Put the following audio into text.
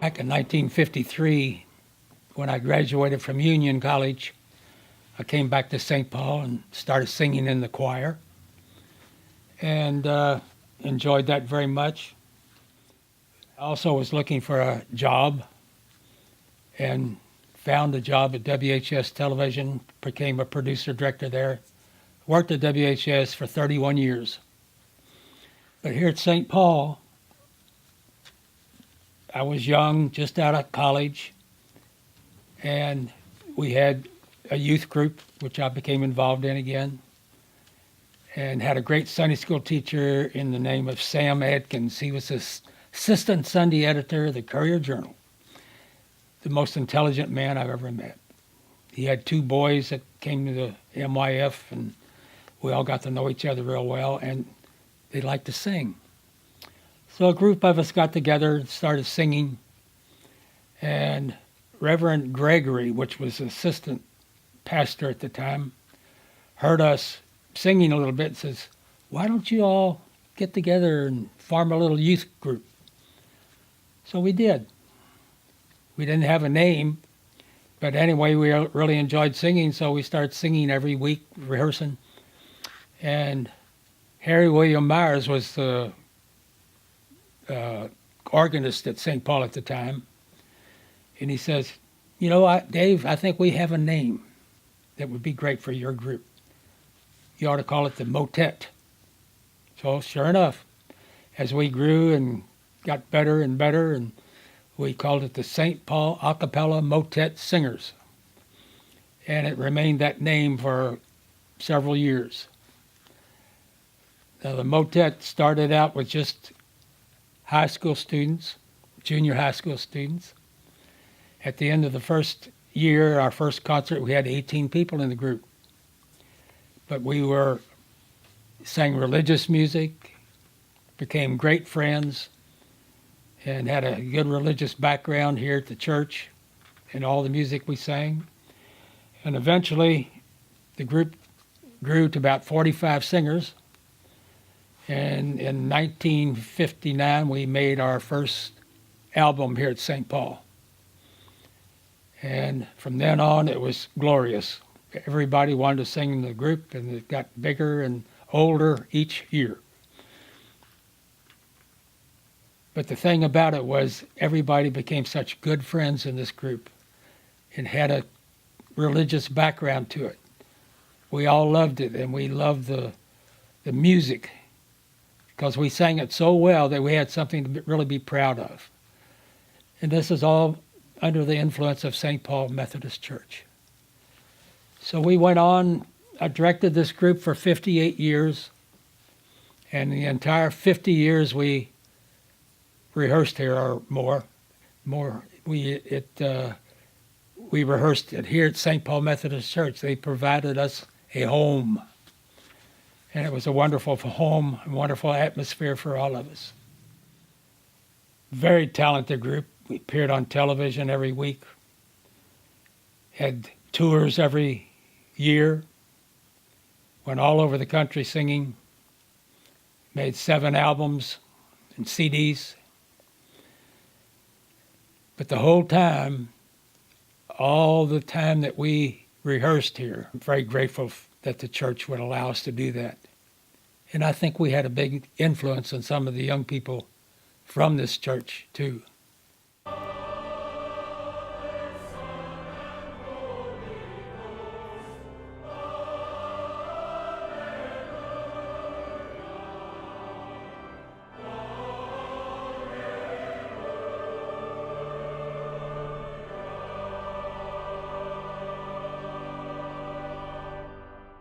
Back in 1953, when I graduated from Union College, I came back to St. Paul and started singing in the choir, and enjoyed that very much. I also was looking for a job and found a job at WHS Television, became a producer director there, worked at WHS for 31 years. But here at St. Paul, I was young, just out of college, and we had a youth group, which I became involved in again, and had a great Sunday school teacher in the name of Sam Adkins. He was assistant Sunday editor of the Courier-Journal, the most intelligent man I've ever met. He had two boys that came to the MYF, and we all got to know each other real well, and they liked to sing. So a group of us got together and started singing, and Reverend Gregory, which was assistant pastor at the time, heard us singing a little bit and says, "Why don't you all get together and form a little youth group?" So we did. We didn't have a name, but anyway, we really enjoyed singing, so we started singing every week, rehearsing. And Harry William Myers was the organist at St. Paul at the time, and he says, "You know what, Dave, I think we have a name that would be great for your group. You ought to call it the Motet." So sure enough, as we grew and got better and better, and we called it the St. Paul A Cappella Motet Singers. And it remained that name for several years. Now, the Motet started out with just high school students, junior high school students. At the end of the first year, our first concert, we had 18 people in the group. But we sang religious music, became great friends, and had a good religious background here at the church in all the music we sang. And eventually, the group grew to about 45 singers. And in 1959, we made our first album here at St. Paul. And from then on, it was glorious. Everybody wanted to sing in the group, and it got bigger and older each year. But the thing about it was everybody became such good friends in this group and had a religious background to it. We all loved it, and we loved the music because we sang it so well that we had something to really be proud of. And this is all under the influence of St. Paul Methodist Church. So we went on. I directed this group for 58 years, and the entire 50 years we rehearsed here, or more. We rehearsed it here at St. Paul Methodist Church. They provided us a home, and it was a wonderful home, a wonderful atmosphere for all of us. Very talented group. We appeared on television every week, had tours every year, went all over the country singing, made 7 albums and CDs. But the whole time, all the time that we rehearsed here, I'm very grateful that the church would allow us to do that. And I think we had a big influence on some of the young people from this church, too.